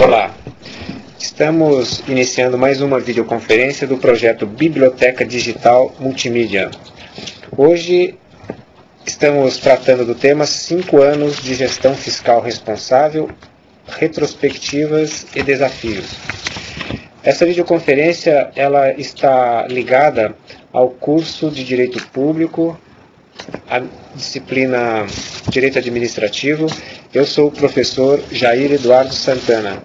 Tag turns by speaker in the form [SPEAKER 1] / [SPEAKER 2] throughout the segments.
[SPEAKER 1] Olá, estamos iniciando mais uma videoconferência do projeto Biblioteca Digital Multimídia. Hoje estamos tratando do tema 5 anos de gestão fiscal responsável, retrospectivas e desafios. Essa videoconferência ela está ligada ao curso de Direito Público, a disciplina Direito Administrativo. Eu sou o professor Jair Eduardo Santana.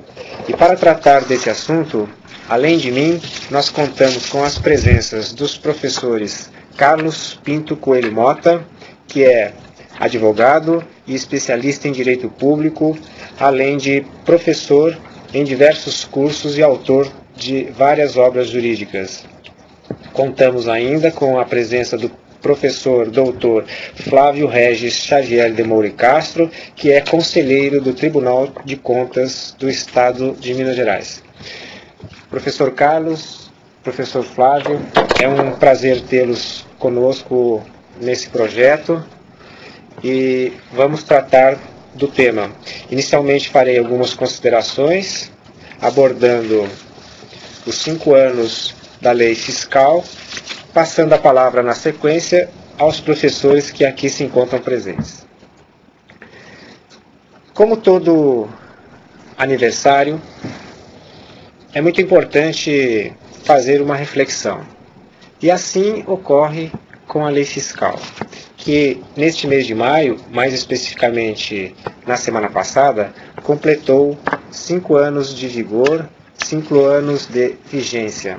[SPEAKER 1] E para tratar desse assunto, além de mim, nós contamos com as presenças dos professores Carlos Pinto Coelho Mota, que é advogado e especialista em Direito Público, além de professor em diversos cursos e autor de várias obras jurídicas. Contamos ainda com a presença do professor doutor Flávio Regis Xavier de Moura Castro, que é conselheiro do Tribunal de Contas do Estado de Minas Gerais. Professor Carlos, professor Flávio, é um prazer tê-los conosco nesse projeto e vamos tratar do tema. Inicialmente farei algumas considerações, abordando os 5 anos da lei fiscal, passando a palavra na sequência aos professores que aqui se encontram presentes. Como todo aniversário, é muito importante fazer uma reflexão. E assim ocorre com a lei fiscal, que neste mês de maio, mais especificamente na semana passada, completou 5 anos de vigor, 5 anos de vigência.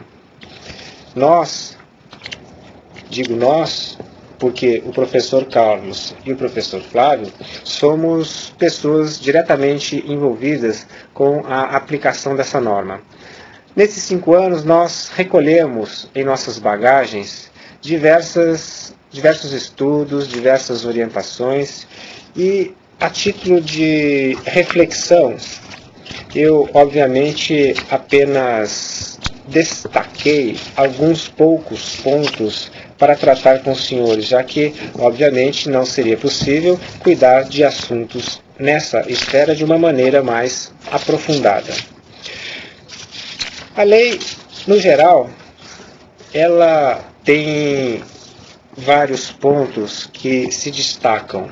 [SPEAKER 1] Digo nós, porque o professor Carlos e o professor Flávio somos pessoas diretamente envolvidas com a aplicação dessa norma. Nesses 5 anos, nós recolhemos em nossas bagagens diversos estudos, diversas orientações e, a título de reflexão, eu, obviamente, apenas destaquei alguns poucos pontos para tratar com os senhores, já que, obviamente, não seria possível cuidar de assuntos nessa esfera de uma maneira mais aprofundada. A lei, no geral, ela tem vários pontos que se destacam.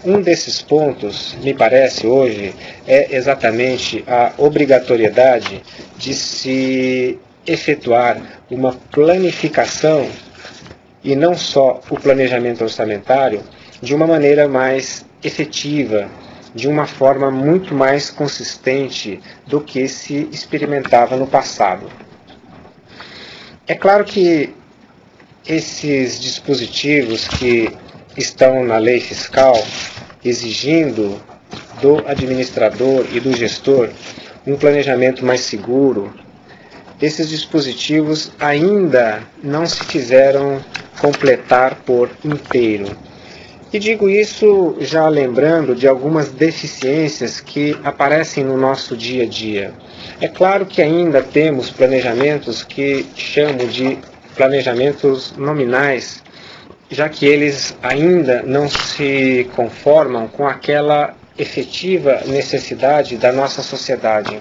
[SPEAKER 1] Um desses pontos, me parece hoje, é exatamente a obrigatoriedade de se efetuar uma planificação, e não só o planejamento orçamentário, de uma maneira mais efetiva, de uma forma muito mais consistente do que se experimentava no passado. É claro que esses dispositivos que estão na lei fiscal, exigindo do administrador e do gestor um planejamento mais seguro, esses dispositivos ainda não se fizeram completar por inteiro. E digo isso já lembrando de algumas deficiências que aparecem no nosso dia a dia. É claro que ainda temos planejamentos que chamo de planejamentos nominais, já que eles ainda não se conformam com aquela efetiva necessidade da nossa sociedade.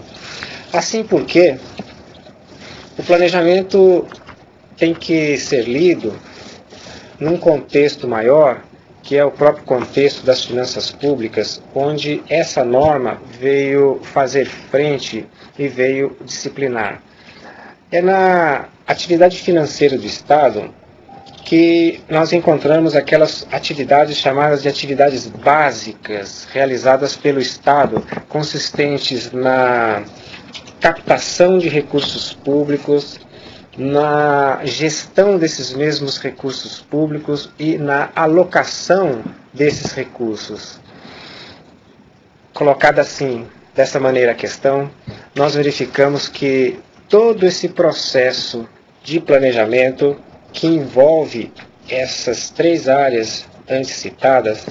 [SPEAKER 1] Assim porque o planejamento tem que ser lido num contexto maior, que é o próprio contexto das finanças públicas, onde essa norma veio fazer frente e veio disciplinar. É na atividade financeira do Estado que nós encontramos aquelas atividades chamadas de atividades básicas, realizadas pelo Estado, consistentes na captação de recursos públicos, na gestão desses mesmos recursos públicos e na alocação desses recursos. Colocada assim, dessa maneira a questão, nós verificamos que todo esse processo de planejamento que envolve essas 3 áreas antes citadas,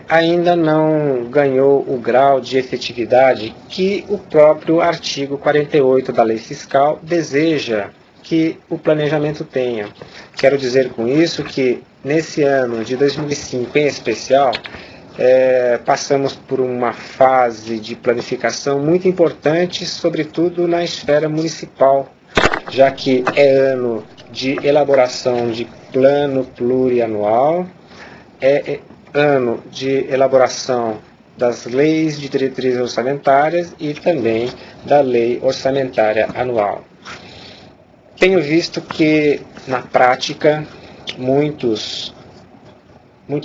[SPEAKER 1] ainda não ganhou o grau de efetividade que o próprio artigo 48 da Lei Fiscal deseja que o planejamento tenha. Quero dizer com isso que, nesse ano de 2005 em especial, passamos por uma fase de planificação muito importante, sobretudo na esfera municipal, já que é ano de elaboração de plano plurianual, é ano de elaboração das leis de diretrizes orçamentárias e também da lei orçamentária anual. Tenho visto que, na prática, muitos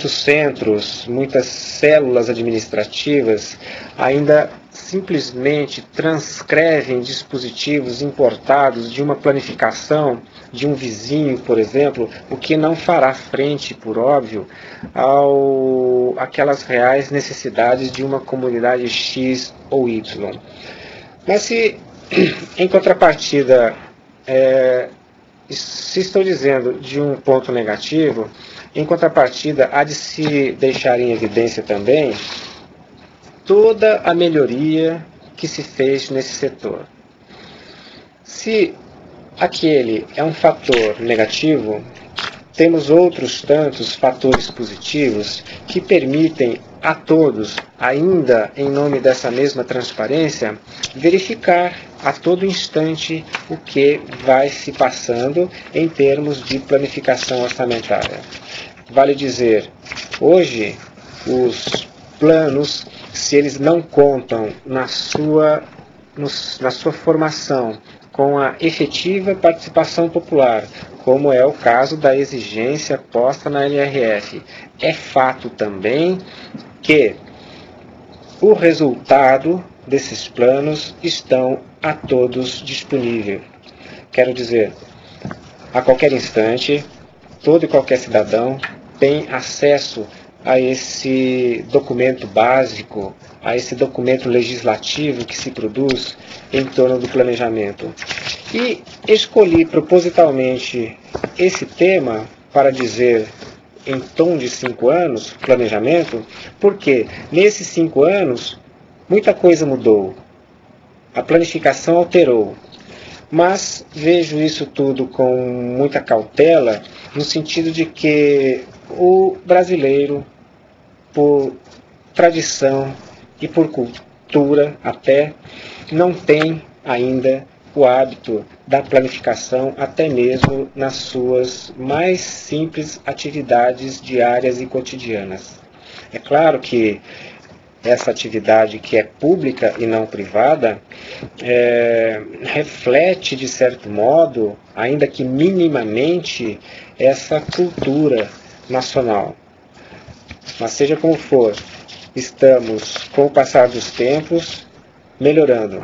[SPEAKER 1] centros, muitas células administrativas ainda simplesmente transcrevem dispositivos importados de uma planificação de um vizinho, por exemplo, o que não fará frente, por óbvio, àquelas reais necessidades de uma comunidade X ou Y. Mas se, em contrapartida, se estou dizendo de um ponto negativo, em contrapartida, há de se deixar em evidência também toda a melhoria que se fez nesse setor. Se aquele é um fator negativo, temos outros tantos fatores positivos que permitem a todos, ainda em nome dessa mesma transparência, verificar a todo instante o que vai se passando em termos de planificação orçamentária. Vale dizer, hoje os planos, se eles não contam na sua formação com a efetiva participação popular, como é o caso da exigência posta na LRF, é fato também que o resultado desses planos estão a todos disponíveis. Quero dizer, a qualquer instante, todo e qualquer cidadão tem acesso a esse documento básico, a esse documento legislativo que se produz em torno do planejamento. E escolhi propositalmente esse tema para dizer em tom de 5 anos, planejamento, porque nesses 5 anos muita coisa mudou, a planificação alterou, mas vejo isso tudo com muita cautela, no sentido de que o brasileiro, por tradição e por cultura até, não tem ainda o hábito da planificação, até mesmo nas suas mais simples atividades diárias e cotidianas. É claro que essa atividade que é pública e não privada reflete, de certo modo, ainda que minimamente, essa cultura nacional. Mas seja como for, estamos, com o passar dos tempos, melhorando.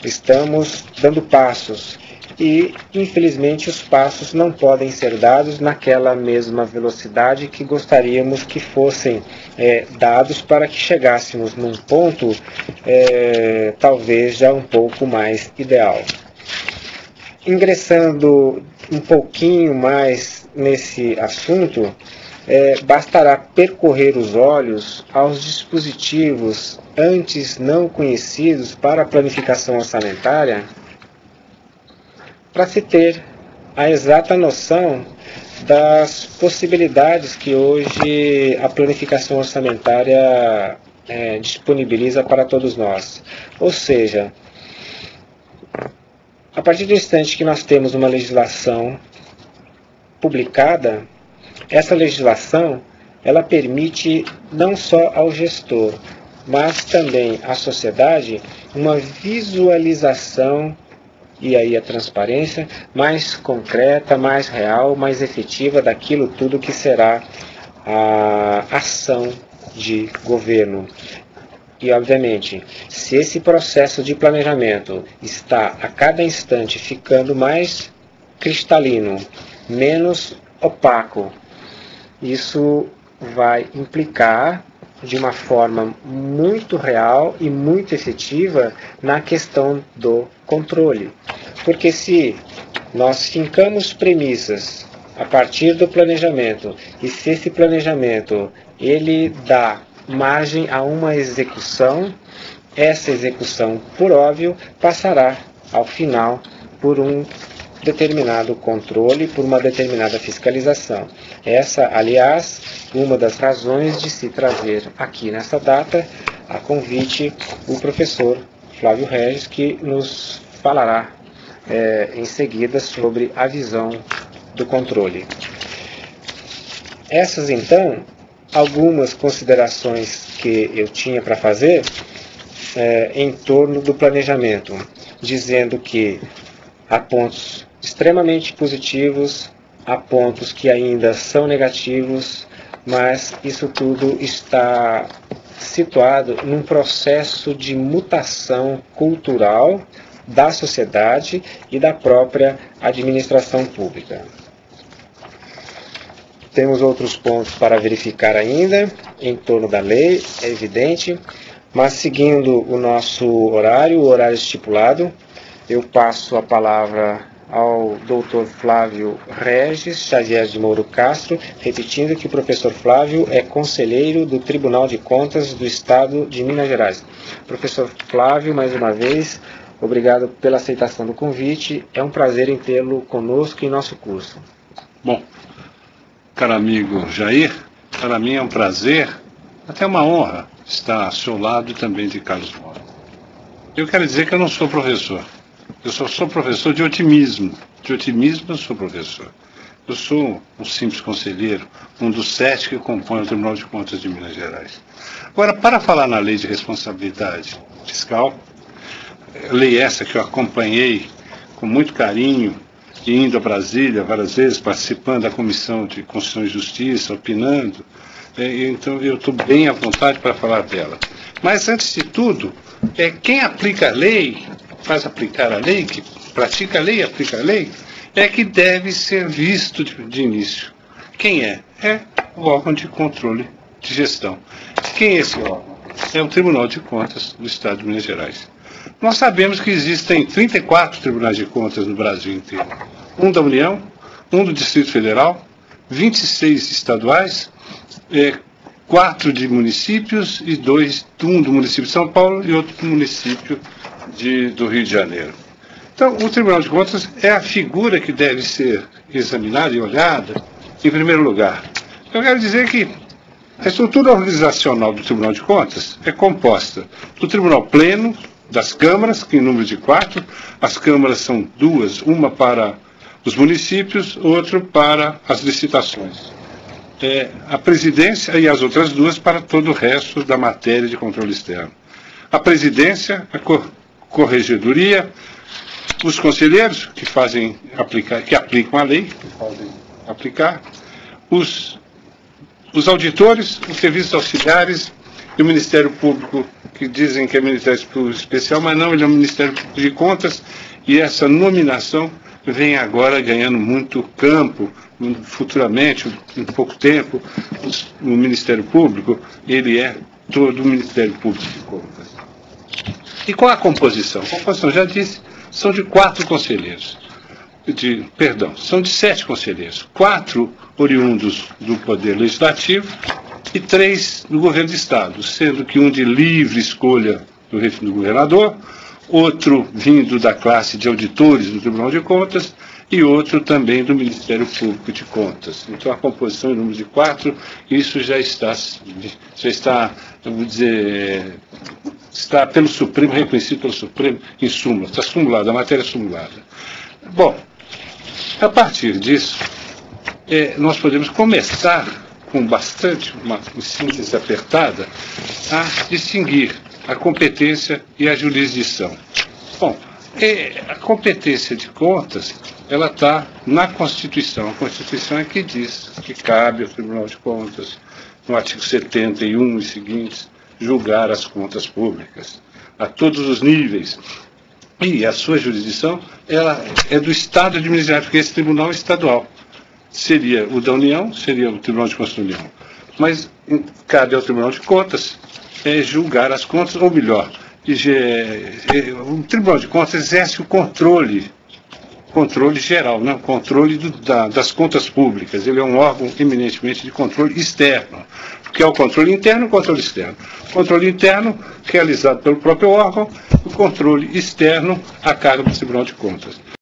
[SPEAKER 1] Estamos dando passos e, infelizmente, os passos não podem ser dados naquela mesma velocidade que gostaríamos que fossem dados para que chegássemos num ponto talvez já um pouco mais ideal. Ingressando um pouquinho mais nesse assunto, bastará percorrer os olhos aos dispositivos antes não conhecidos para a planificação orçamentária para se ter a exata noção das possibilidades que hoje a planificação orçamentária disponibiliza para todos nós. Ou seja, a partir do instante que nós temos uma legislação publicada, essa legislação ela permite não só ao gestor, mas também à sociedade uma visualização, e aí a transparência, mais concreta, mais real, mais efetiva daquilo tudo que será a ação de governo. E, obviamente, se esse processo de planejamento está a cada instante ficando mais cristalino, menos opaco, isso vai implicar de uma forma muito real e muito efetiva na questão do controle. Porque se nós fincamos premissas a partir do planejamento, e se esse planejamento ele dá margem a uma execução, essa execução, por óbvio, passará ao final por um determinado controle, por uma determinada fiscalização. Essa, aliás, uma das razões de se trazer aqui nessa data, a convite, o professor Flávio Regis, que nos falará em seguida sobre a visão do controle. Essas, então, algumas considerações que eu tinha para fazer em torno do planejamento, dizendo que há pontos extremamente positivos, há pontos que ainda são negativos, mas isso tudo está situado num processo de mutação cultural da sociedade e da própria administração pública. Temos outros pontos para verificar ainda em torno da lei, é evidente, mas seguindo o nosso horário, o horário estipulado, eu passo a palavra ao Dr. Flávio Regis Xavier de Mouro Castro, repetindo que o professor Flávio é conselheiro do Tribunal de Contas do Estado de Minas Gerais. Professor Flávio, mais uma vez, obrigado pela aceitação do convite. É um prazer em tê-lo conosco em nosso curso.
[SPEAKER 2] Bom, caro amigo Jair, para mim é um prazer, até uma honra, estar ao seu lado e também de Carlos Moro. Eu quero dizer que eu não sou professor. Eu só sou professor de otimismo. De otimismo eu sou professor. Eu sou um simples conselheiro, um dos 7 que compõem o Tribunal de Contas de Minas Gerais. Agora, para falar na lei de responsabilidade fiscal, lei essa que eu acompanhei com muito carinho, indo a Brasília várias vezes, participando da Comissão de Constituição e Justiça, opinando, então eu estou bem à vontade para falar dela. Mas, antes de tudo, quem aplica a lei, faz aplicar a lei, que pratica a lei e aplica a lei, é que deve ser visto de início. Quem é? É o órgão de controle de gestão. Quem é esse órgão? É o Tribunal de Contas do Estado de Minas Gerais. Nós sabemos que existem 34 tribunais de contas no Brasil inteiro. Um da União, um do Distrito Federal, 26 estaduais, 4 de municípios e um do município de São Paulo e outro do município do Rio de Janeiro. Então, o Tribunal de Contas é a figura que deve ser examinada e olhada em primeiro lugar. Eu quero dizer que a estrutura organizacional do Tribunal de Contas é composta do Tribunal Pleno, das câmaras, que em número de 4, as câmaras são 2, uma para os municípios, outra para as licitações. A presidência e as outras 2 para todo o resto da matéria de controle externo. A presidência, a corregedoria, os conselheiros que aplicam a lei, que fazem aplicar, os auditores, os serviços auxiliares e o Ministério Público, que dizem que é Ministério Público Especial, mas não, ele é o Ministério Público de Contas, e essa nominação vem agora ganhando muito campo, futuramente, em pouco tempo, o Ministério Público, ele é todo o Ministério Público de Contas. E qual a composição? A composição, já disse, são de 4 conselheiros. São de 7 conselheiros. 4 oriundos do Poder Legislativo e 3 do Governo do Estado, sendo que um de livre escolha do governador, outro vindo da classe de auditores do Tribunal de Contas e outro também do Ministério Público de Contas. Então, a composição em número de 4, isso já está, eu vou dizer, está pelo Supremo, reconhecido pelo Supremo em súmula, está sumulada, a matéria é sumulada. Bom, a partir disso, nós podemos começar com bastante, uma síntese apertada, a distinguir a competência e a jurisdição. Bom, a competência de contas, ela está na Constituição. A Constituição é que diz que cabe ao Tribunal de Contas, no artigo 71 e seguintes, julgar as contas públicas, a todos os níveis. E a sua jurisdição, ela é do Estado de Minas Gerais, porque esse tribunal é estadual. Seria o da União, seria o Tribunal de Contas da União. Mas cabe ao Tribunal de Contas julgar as contas, ou melhor, o Tribunal de Contas exerce o controle geral, né? Controle das contas públicas. Ele é um órgão eminentemente de controle externo, que é o controle interno e o controle externo. O controle interno, realizado pelo próprio órgão, o controle externo, a cargo do Tribunal de Contas.